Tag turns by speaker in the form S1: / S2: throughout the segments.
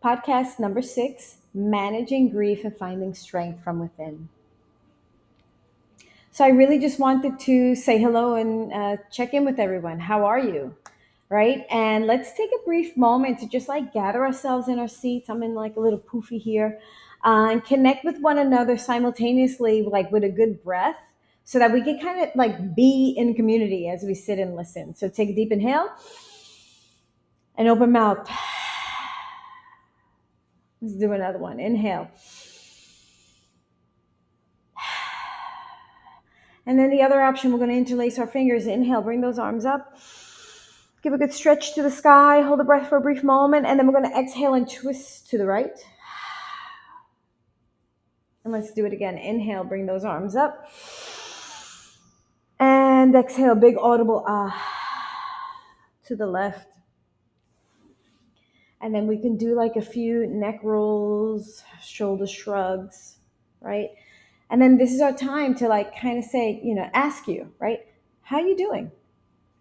S1: podcast number 6, Managing Grief and Finding Strength from Within. So, I really just wanted to say hello and check in with everyone. How are you? Right? And let's take a brief moment to just like gather ourselves in our seats. I'm in like a little poofy here, and connect with one another simultaneously, like with a good breath, so that we can kind of like be in community as we sit and listen. So, take a deep inhale and open mouth. Let's do another one. Inhale. And then the other option, we're going to interlace our fingers. Inhale, bring those arms up. Give a good stretch to the sky. Hold the breath for a brief moment. And then we're going to exhale and twist to the right. And let's do it again. Inhale, bring those arms up. And exhale, big audible ah to the left. And then we can do like a few neck rolls, shoulder shrugs, right? And then this is our time to like kind of say, ask you, right? How you doing?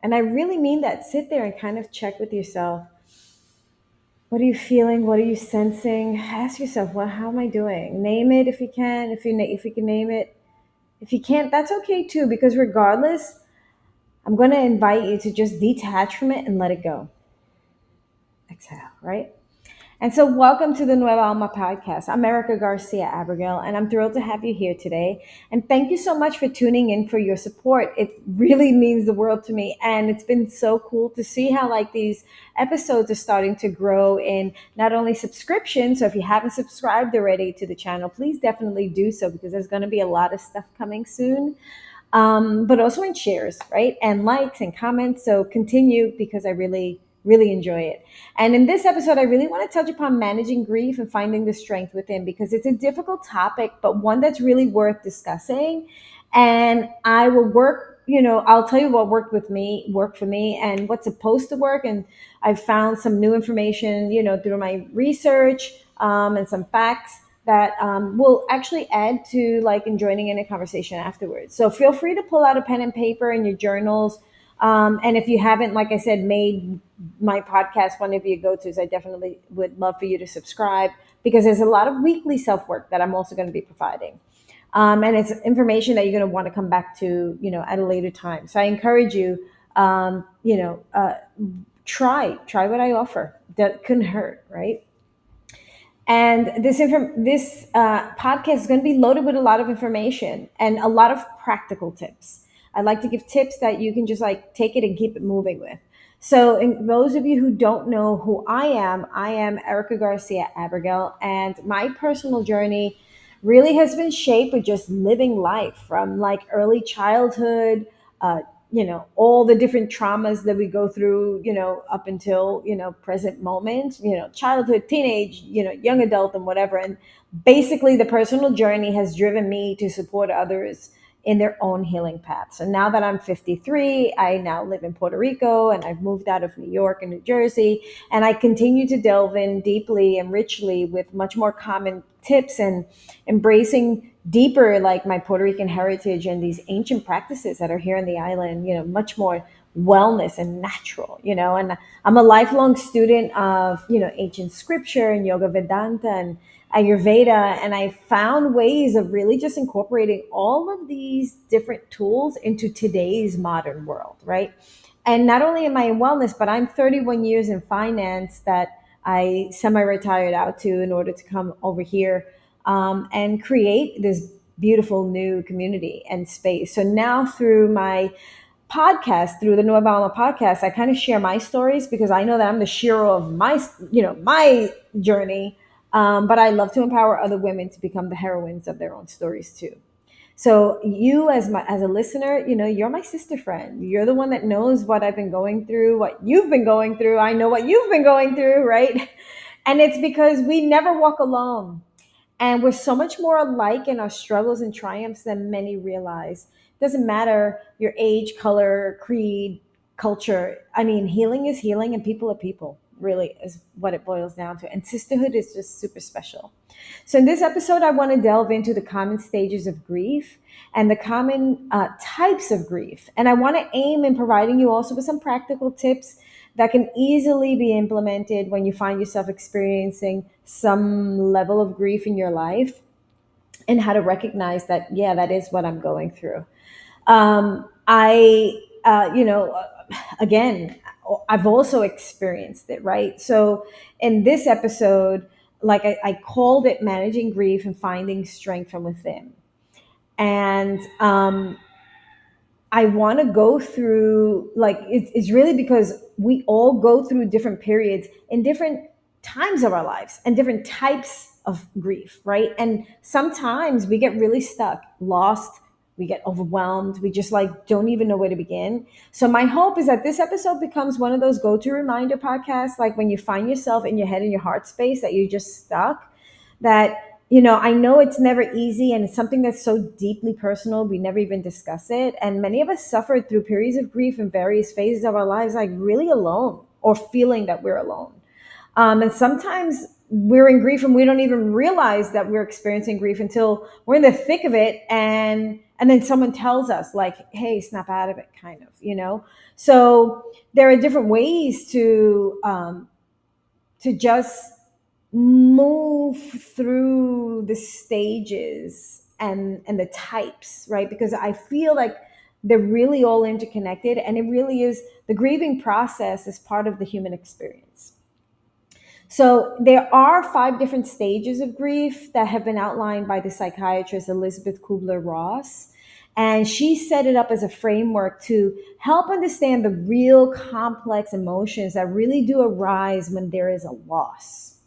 S1: And I really mean that. Sit there and kind of check with yourself. What are you feeling? What are you sensing? Ask yourself, well, how am I doing? Name it if you can. If you can name it. If you can't, that's okay too, because regardless, I'm going to invite you to just detach from it and let it go. Exhale, right? And so, welcome to the Nueva Alma podcast. I'm Erica Garcia Abigail, and I'm thrilled to have you here today. And thank you so much for tuning in, for your support. It really means the world to me. And it's been so cool to see how like these episodes are starting to grow in not only subscription. So if you haven't subscribed already to the channel, please definitely do so, because there's going to be a lot of stuff coming soon. But also in shares, right? And likes and comments. So continue, because I really enjoy it. And in this episode, I really want to touch upon managing grief and finding the strength within, because it's a difficult topic, but one that's really worth discussing. And I will I'll tell you what worked for me, and what's supposed to work. And I've found some new information, through my research, and some facts that will actually add to like in joining in a conversation afterwards. So feel free to pull out a pen and paper and your journals. And if you haven't, like I said, made my podcast one of your go-tos, I definitely would love for you to subscribe, because there's a lot of weekly self-work that I'm also going to be providing. And it's information that you're going to want to come back to, at a later time. So I encourage you, try what I offer. That couldn't hurt, right? And this podcast is going to be loaded with a lot of information and a lot of practical tips. I like to give tips that you can just like take it and keep it moving with. So, in those of you who don't know who I am Erica Garcia Abigail, and my personal journey really has been shaped with just living life from like early childhood, uh, all the different traumas that we go through, up until, present moment, childhood, teenage, young adult and whatever. And basically the personal journey has driven me to support others in their own healing path. So now that I'm 53, I now live in Puerto Rico, and I've moved out of New York and New Jersey, and I continue to delve in deeply and richly with much more common tips, and embracing deeper like my Puerto Rican heritage and these ancient practices that are here in the island, much more wellness and natural, and I'm a lifelong student of, ancient scripture and yoga Vedanta and Ayurveda. And I found ways of really just incorporating all of these different tools into today's modern world, right? And not only am I in wellness, but I'm 31 years in finance that I semi-retired out to in order to come over here, and create this beautiful new community and space. So now through my podcast, through the Nueva Alma podcast, I kind of share my stories, because I know that I'm the hero of my journey. But I love to empower other women to become the heroines of their own stories too. So you, as a listener, you're my sister friend. You're the one that knows what I've been going through, what you've been going through. I know what you've been going through, right? And it's because we never walk alone. And we're so much more alike in our struggles and triumphs than many realize. It doesn't matter your age, color, creed, culture. I mean, healing is healing, and people are people, really, is what it boils down to. And sisterhood is just super special. So, in this episode, I want to delve into the common stages of grief and the common types of grief. And I want to aim in providing you also with some practical tips that can easily be implemented when you find yourself experiencing some level of grief in your life, and how to recognize that, yeah, that is what I'm going through. I, again, I've also experienced it, right? So in this episode, like I called it managing grief and finding strength from within. And I want to go through, like, it's really because we all go through different periods in different times of our lives and different types of grief, right? And sometimes we get really stuck, lost, we get overwhelmed, we just like don't even know where to begin. So my hope is that this episode becomes one of those go-to reminder podcasts, like when you find yourself in your head and your heart space that you're just stuck, that, I know it's never easy, and it's something that's so deeply personal we never even discuss it, and many of us suffered through periods of grief in various phases of our lives, like really alone or feeling that we're alone. And sometimes we're in grief and we don't even realize that we're experiencing grief until we're in the thick of it, and then someone tells us, like, hey, snap out of it, kind of. So there are different ways to just move through the stages and the types, right? Because I feel like they're really all interconnected, and it really is, the grieving process is part of the human experience. So there are 5 different stages of grief that have been outlined by the psychiatrist Elizabeth Kubler-Ross. And she set it up as a framework to help understand the real complex emotions that really do arise when there is a loss.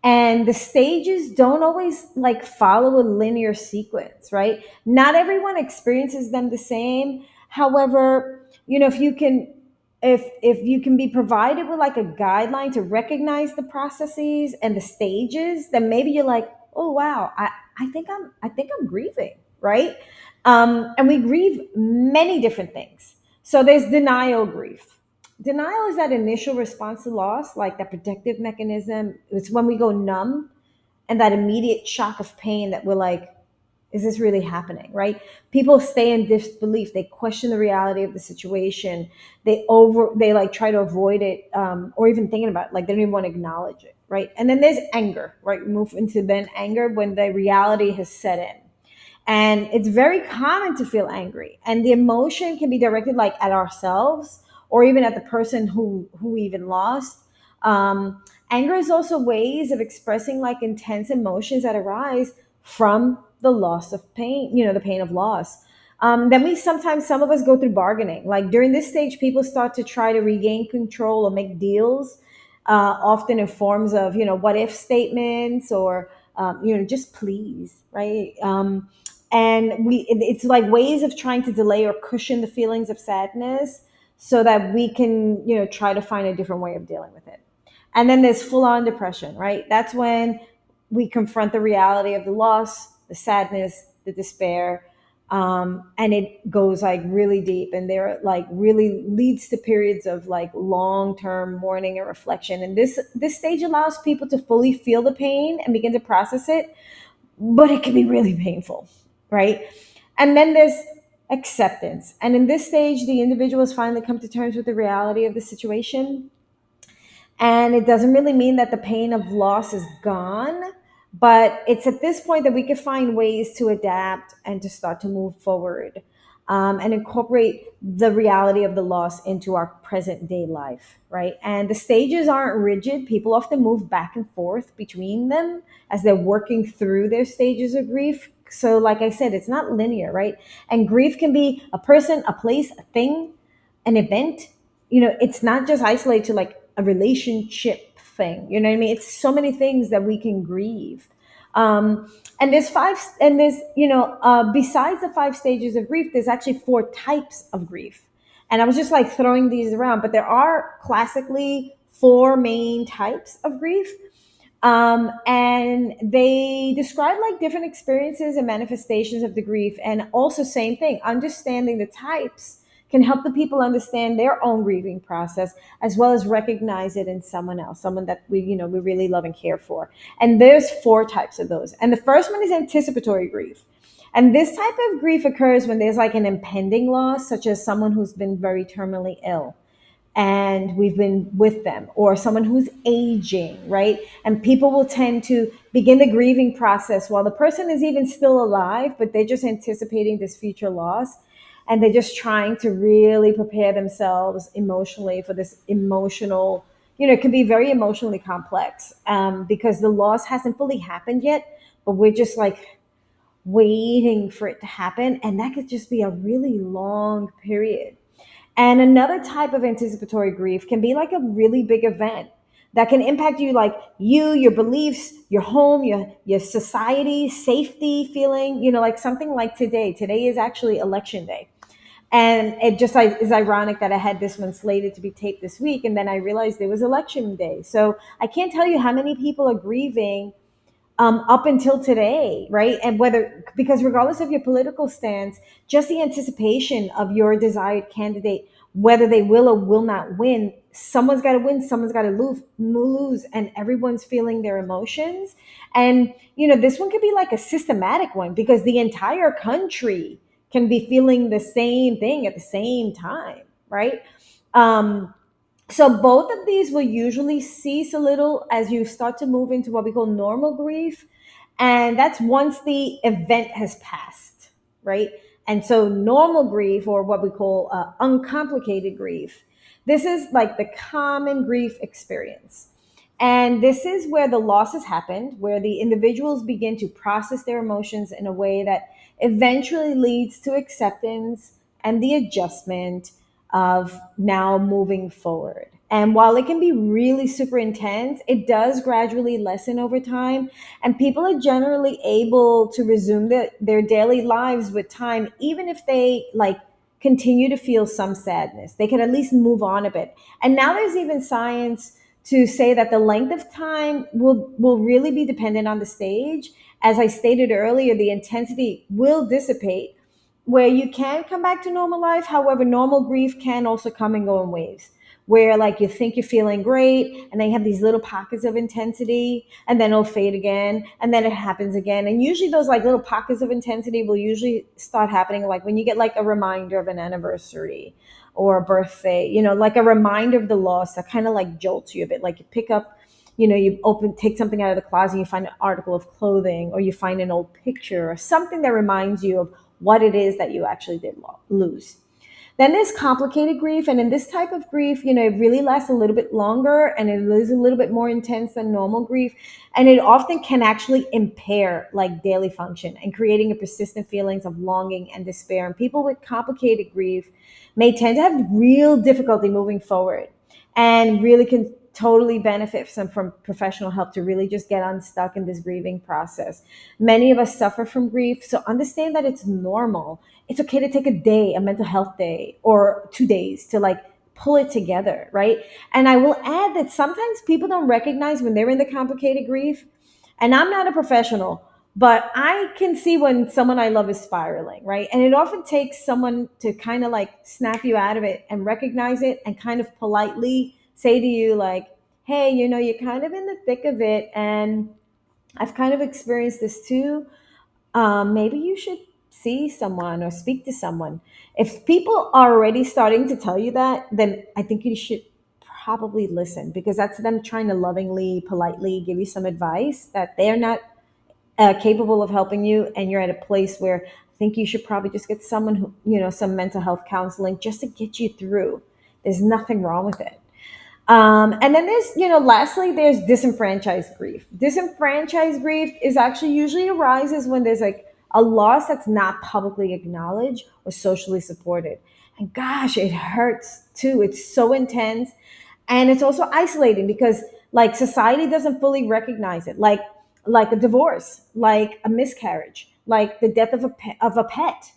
S1: And the stages don't always like follow a linear sequence, right? Not everyone experiences them the same. However, if you can be provided with like a guideline to recognize the processes and the stages, then maybe you're like, oh wow, I think I'm grieving, right? And we grieve many different things. So there's denial grief. Denial is that initial response to loss, like that protective mechanism. It's when we go numb, and that immediate shock of pain that we're like, is this really happening, right? People stay in disbelief. They question the reality of the situation. They like try to avoid it, or even thinking about it, like they don't even want to acknowledge it, right? And then there's anger, right? We move into then anger when the reality has set in. And it's very common to feel angry, and the emotion can be directed like at ourselves or even at the person who we even lost. Anger is also ways of expressing like intense emotions that arise from the loss of pain, the pain of loss. Then some of us go through bargaining. Like during this stage, people start to try to regain control or make deals, often in forms of, what if statements, or, just please, right? And it's like ways of trying to delay or cushion the feelings of sadness so that we can, try to find a different way of dealing with it. And then there's full on depression, right? That's when we confront the reality of the loss, the sadness, the despair, and it goes like really deep, and there like really leads to periods of like long-term mourning and reflection. And this stage allows people to fully feel the pain and begin to process it, but it can be really painful, right? And then there's acceptance. And in this stage, the individuals finally come to terms with the reality of the situation. And it doesn't really mean that the pain of loss is gone, but it's at this point that we can find ways to adapt and to start to move forward, and incorporate the reality of the loss into our present day life, right? And the stages aren't rigid. People often move back and forth between them as they're working through their stages of grief. So, like I said, it's not linear, right? And grief can be a person, a place, a thing, an event. It's not just isolated to like a relationship thing. You know what I mean? It's so many things that we can grieve. And there's five, and there's, besides the 5 stages of grief, there's actually 4 types of grief. And I was just like throwing these around, but there are classically 4 main types of grief. And they describe like different experiences and manifestations of the grief. And also, same thing, understanding the types can help the people understand their own grieving process, as well as recognize it in someone else, someone that we really love and care for. And there's 4 types of those. And the first one is anticipatory grief. And this type of grief occurs when there's like an impending loss, such as someone who's been very terminally ill. and we've been with them, or someone who's aging, right? And people will tend to begin the grieving process while the person is even still alive, but they're just anticipating this future loss. And they're just trying to really prepare themselves emotionally for this emotional, it can be very emotionally complex, because the loss hasn't fully happened yet, but we're just like waiting for it to happen. And that could just be a really long period. And another type of anticipatory grief can be like a really big event that can impact you, like you, your beliefs, your home, your society, safety feeling, like something like today. Today is actually election day. And it just like is ironic that I had this one slated to be taped this week, and then I realized it was election day. So I can't tell you how many people are grieving up until today, right? And whether, because regardless of your political stance, just the anticipation of your desired candidate, whether they will or will not win, someone's got to win, someone's got to lose, and everyone's feeling their emotions. And, this one could be like a systematic one because the entire country can be feeling the same thing at the same time, right? Um, so both of these will usually cease a little as you start to move into what we call normal grief. And that's once the event has passed, right? And so normal grief, or what we call uncomplicated grief, this is like the common grief experience. And this is where the loss has happened, where the individuals begin to process their emotions in a way that eventually leads to acceptance and the adjustment of now moving forward. And while it can be really super intense, it does gradually lessen over time. And people are generally able to resume their daily lives with time, even if they like continue to feel some sadness. They can at least move on a bit. And now there's even science to say that the length of time will really be dependent on the stage. As I stated earlier, the intensity will dissipate where you can come back to normal life. However, normal grief can also come and go in waves where like you think you're feeling great and then you have these little pockets of intensity and then it'll fade again and then it happens again. And usually those like little pockets of intensity will usually start happening like when you get like a reminder of an anniversary or a birthday, like a reminder of the loss that kind of like jolts you a bit. Like you pick up, you take something out of the closet, you find an article of clothing, or you find an old picture or something that reminds you of what it is that you actually did lose. Then there's complicated grief. And in this type of grief, it really lasts a little bit longer and it is a little bit more intense than normal grief. And it often can actually impair like daily function and creating a persistent feelings of longing and despair. And people with complicated grief may tend to have real difficulty moving forward and really can totally benefit from professional help to really just get unstuck in this grieving process. Many of us suffer from grief, so understand that it's normal. It's okay to take a day, a mental health day, or 2 days to like pull it together, right? And I will add that sometimes people don't recognize when they're in the complicated grief. And I'm not a professional, but I can see when someone I love is spiraling, right? And it often takes someone to kind of like snap you out of it and recognize it and kind of politely say to you, like, hey, you're kind of in the thick of it. And I've kind of experienced this too. Maybe you should see someone or speak to someone. If people are already starting to tell you that, then I think you should probably listen because that's them trying to lovingly, politely give you some advice that they're not capable of helping you. And you're at a place where I think you should probably just get someone who, some mental health counseling just to get you through. There's nothing wrong with it. And then there's, lastly, there's disenfranchised grief. Disenfranchised grief is actually usually arises when there's like a loss that's not publicly acknowledged or socially supported. And gosh, it hurts too. It's so intense. And it's also isolating because like society doesn't fully recognize it. Like a divorce, like a miscarriage, like the death of a pet.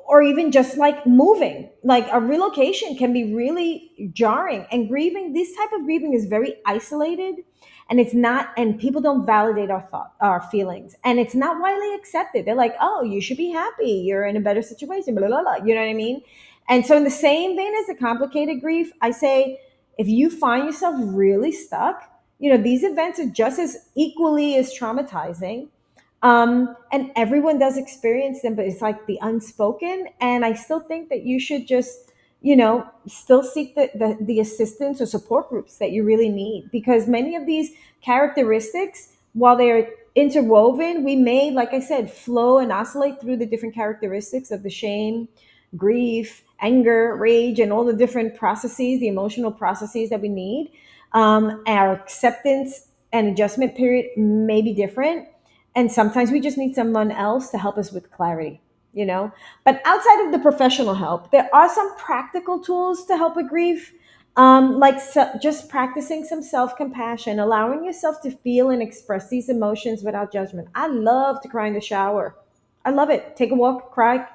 S1: Or even just like moving, like a relocation can be really jarring. And grieving, this type of grieving is very isolated, and it's not, and people don't validate our feelings, and it's not widely accepted. They're like, oh, you should be happy, you're in a better situation, blah blah blah, you know what I mean? And so in the same vein as the complicated grief, I say, if you find yourself really stuck, these events are just as equally as traumatizing. And everyone does experience them, but it's like the unspoken. And I still think that you should just, still seek the assistance or support groups that you really need, because many of these characteristics, while they're interwoven, we may, like I said, flow and oscillate through the different characteristics of the shame, grief, anger, rage, and all the different processes, the emotional processes that we need. Our acceptance and adjustment period may be different, and sometimes we just need someone else to help us with clarity, you know but outside of the professional help, there are some practical tools to help with grief, like just practicing some self-compassion, allowing yourself to feel and express these emotions without judgment. I love to cry in the shower. I love it. Take a walk, cry,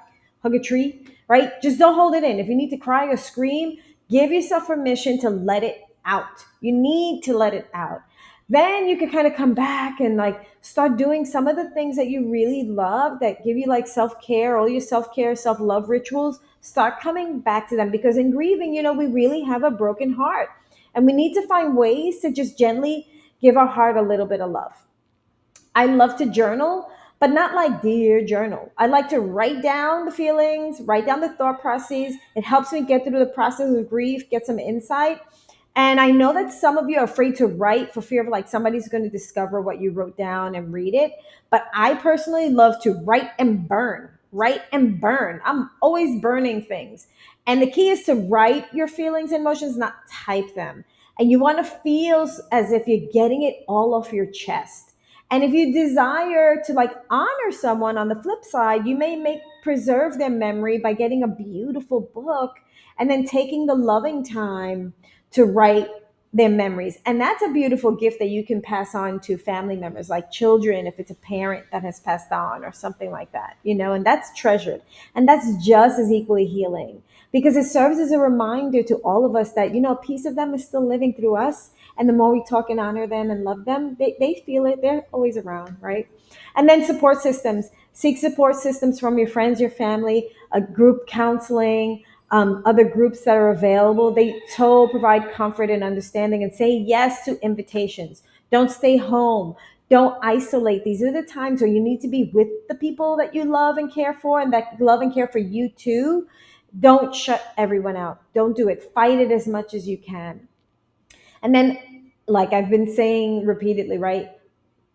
S1: hug a tree, right? Just don't hold it in. If you need to cry or scream, give yourself permission to let it out. You need to let it out. Then you can kind of come back and like start doing some of the things that you really love that give you like self-care, all your self-care, self-love rituals. Start coming back to them, because in grieving, we really have a broken heart, and we need to find ways to just gently give our heart a little bit of love. I love to journal, but not like dear journal. I like to write down the feelings, write down the thought processes. It helps me get through the process of grief, get some insight. And I know that some of you are afraid to write for fear of like somebody's going to discover what you wrote down and read it. But I personally love to write and burn, write and burn. I'm always burning things. And the key is to write your feelings and emotions, not type them. And you want to feel as if you're getting it all off your chest. And if you desire to like honor someone on the flip side, you may make preserve their memory by getting a beautiful book and then taking the loving time to write their memories. And that's a beautiful gift that you can pass on to family members, like children, if it's a parent that has passed on or something like that, and that's treasured. And that's just as equally healing, because it serves as a reminder to all of us that, a piece of them is still living through us. And the more we talk and honor them and love them, they feel it. They're always around, right? And then support systems. Seek support systems from your friends, your family, a group counseling, other groups that are available. They so provide comfort and understanding, and say yes to invitations. Don't stay home. Don't isolate. These are the times where you need to be with the people that you love and care for, and that love and care for you too. Don't shut everyone out. Don't do it. Fight it as much as you can. And then, like I've been saying repeatedly, right?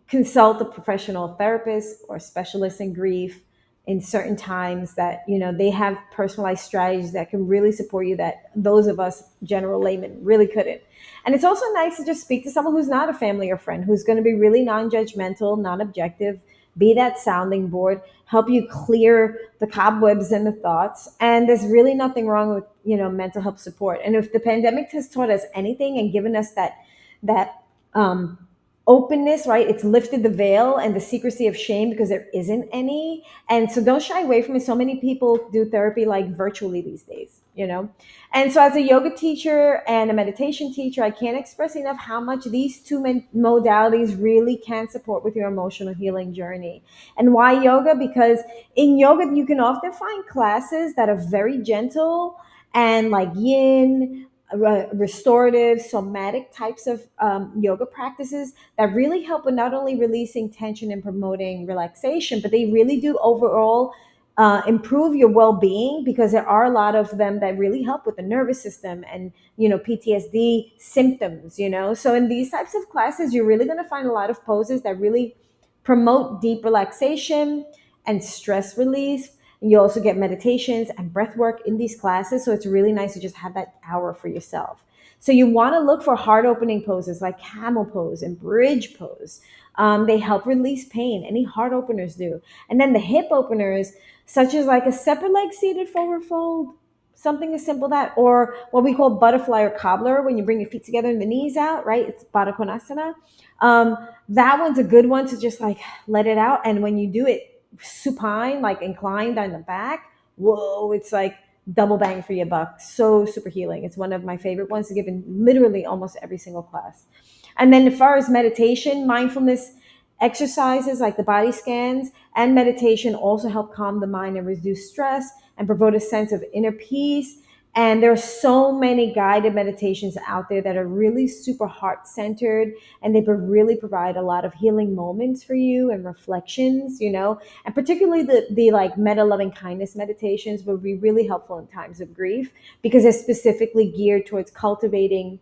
S1: Consult a professional therapist or specialist in grief in certain times that they have personalized strategies that can really support you, that those of us general laymen really couldn't. And it's also nice to just speak to someone who's not a family or friend, who's going to be really non-judgmental, non-objective, be that sounding board, help you clear the cobwebs and the thoughts. And there's really nothing wrong with mental health support. And if the pandemic has taught us anything and given us that um, openness, right? It's lifted the veil and the secrecy of shame, because there isn't any. And so don't shy away from it. So many people do therapy like virtually these days. And so as a yoga teacher and a meditation teacher, I can't express enough how much these two modalities really can support with your emotional healing journey. And why yoga? Because in yoga, you can often find classes that are very gentle and like yin, restorative, somatic types of yoga practices that really help with not only releasing tension and promoting relaxation, but they really do overall improve your well-being, because there are a lot of them that really help with the nervous system and PTSD symptoms. So in these types of classes, you're really going to find a lot of poses that really promote deep relaxation and stress release. And you also get meditations and breath work in these classes. So it's really nice to just have that hour for yourself. So you want to look for heart opening poses like camel pose and bridge pose. They help release pain. Any heart openers do. And then the hip openers, such as like a separate leg seated forward fold, something as simple that, or what we call butterfly or cobbler, when you bring your feet together and the knees out, right? It's Baddha Konasana. That one's a good one to just like let it out. And when you do it supine, like inclined on the back, whoa, it's like double bang for your buck. So super healing. It's one of my favorite ones to give in literally almost every single class. And then as far as meditation, mindfulness exercises like the body scans and meditation also help calm the mind and reduce stress and promote a sense of inner peace. And there are so many guided meditations out there that are really super heart centered, and they really provide a lot of healing moments for you and reflections, and particularly the like meta loving kindness meditations will be really helpful in times of grief because they're specifically geared towards cultivating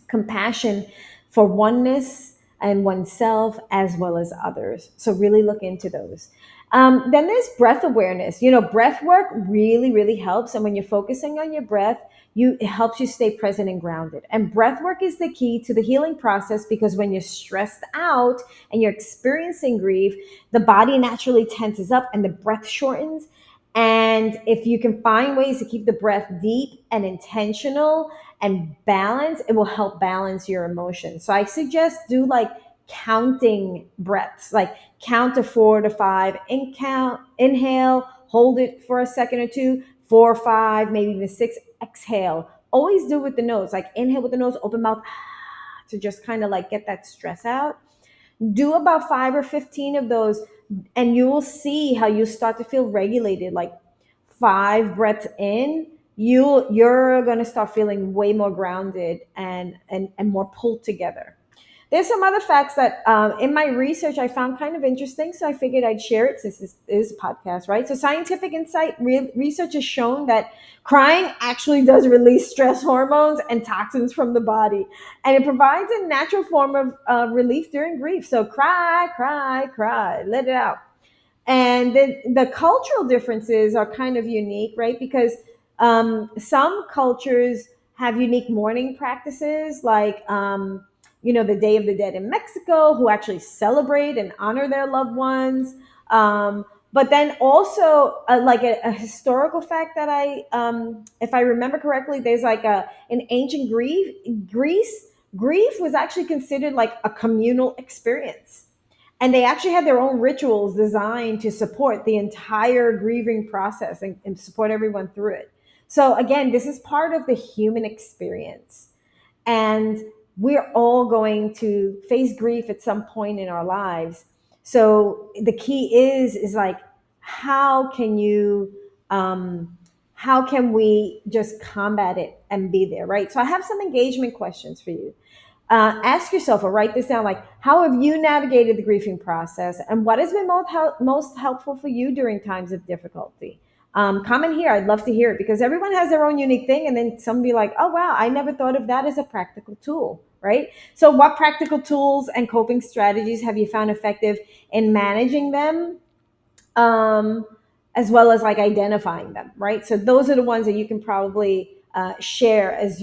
S1: compassion for oneness and oneself as well as others. So really look into those. Then there's breath awareness. Breath work really, really helps. And when you're focusing on your breath, it helps you stay present and grounded. And breath work is the key to the healing process because when you're stressed out and you're experiencing grief, the body naturally tenses up and the breath shortens. And if you can find ways to keep the breath deep and intentional and balance, it will help balance your emotions. So I suggest do like counting breaths, like count to 4 to 5, inhale, hold it for a second or two, 4 or 5, maybe even 6, exhale. Always do with the nose, like inhale with the nose, open mouth to just kind of like get that stress out. Do about 5 or 15 of those, and you will see how you start to feel regulated. Like 5 breaths in, you're gonna start feeling way more grounded and more pulled together. There's some other facts that in my research I found kind of interesting, so I figured I'd share it since this is a podcast, right? So, scientific insight research has shown that crying actually does release stress hormones and toxins from the body, and it provides a natural form of relief during grief. So, cry, cry, cry, let it out. And the cultural differences are kind of unique, right? Because some cultures have unique mourning practices, like the Day of the Dead in Mexico, who actually celebrate and honor their loved ones. But then also, like a historical fact that if I remember correctly, there's like in ancient Greece, grief was actually considered like a communal experience, and they actually had their own rituals designed to support the entire grieving process and support everyone through it. So again, this is part of the human experience, and we're all going to face grief at some point in our lives. So the key is like, how can you how can we just combat it and be there, right? So I have some engagement questions for you. Ask yourself or write this down, like, how have you navigated the grieving process, and what has been most helpful for you during times of difficulty? Comment here. I'd love to hear it because everyone has their own unique thing, and then some be like, oh wow, I never thought of that as a practical tool, right? So what practical tools and coping strategies have you found effective in managing them, um, as well as like identifying them, right? So those are the ones that you can probably share as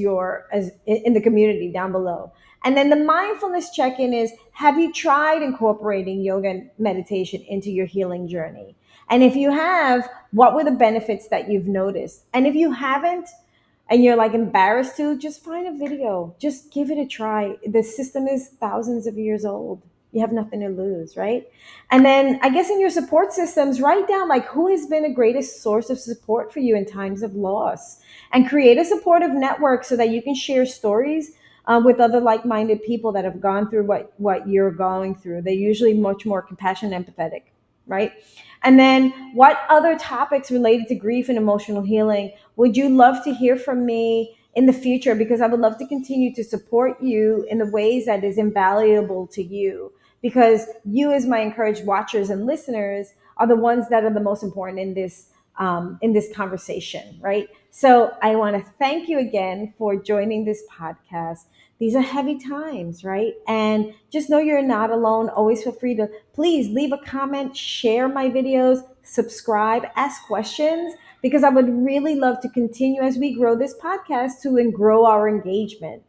S1: in the community down below. And then the mindfulness check-in is: have you tried incorporating yoga and meditation into your healing journey? And if you have, what were the benefits that you've noticed? And if you haven't, and you're like embarrassed to, just find a video. Just give it a try. The system is thousands of years old. You have nothing to lose, right? And then I guess in your support systems, write down like who has been a greatest source of support for you in times of loss, and create a supportive network so that you can share stories with other like-minded people that have gone through what you're going through. They're usually much more compassionate and empathetic, right? And then what other topics related to grief and emotional healing would you love to hear from me in the future? Because I would love to continue to support you in the ways that is invaluable to you. Because you, as my encouraged watchers and listeners, are the ones that are the most important in this conversation, right? So I want to thank you again for joining this podcast. These are heavy times, right? And just know you're not alone. Always feel free to please leave a comment, share my videos, subscribe, ask questions, because I would really love to continue as we grow this podcast to and grow our engagement.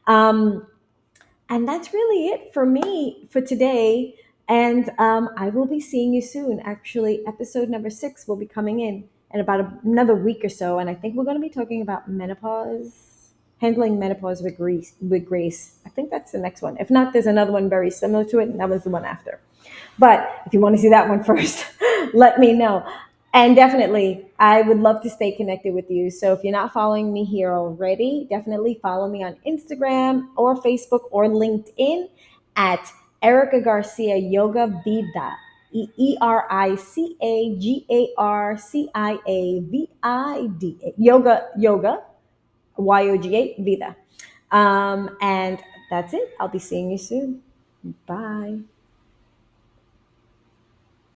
S1: Um, and that's really it for me for today. And I will be seeing you soon. Actually, episode number 6 will be coming in about another week or so. And I think we're going to be talking about menopause, handling menopause with grace. I think that's the next one. If not, there's another one very similar to it, and that was the one after. But if you want to see that one first, let me know. And definitely, I would love to stay connected with you. So if you're not following me here already, definitely follow me on Instagram or Facebook or LinkedIn at Erica Garcia Yoga Vida. Ericavida. Yoga, YOGA, Vida. And that's it. I'll be seeing you soon. Bye.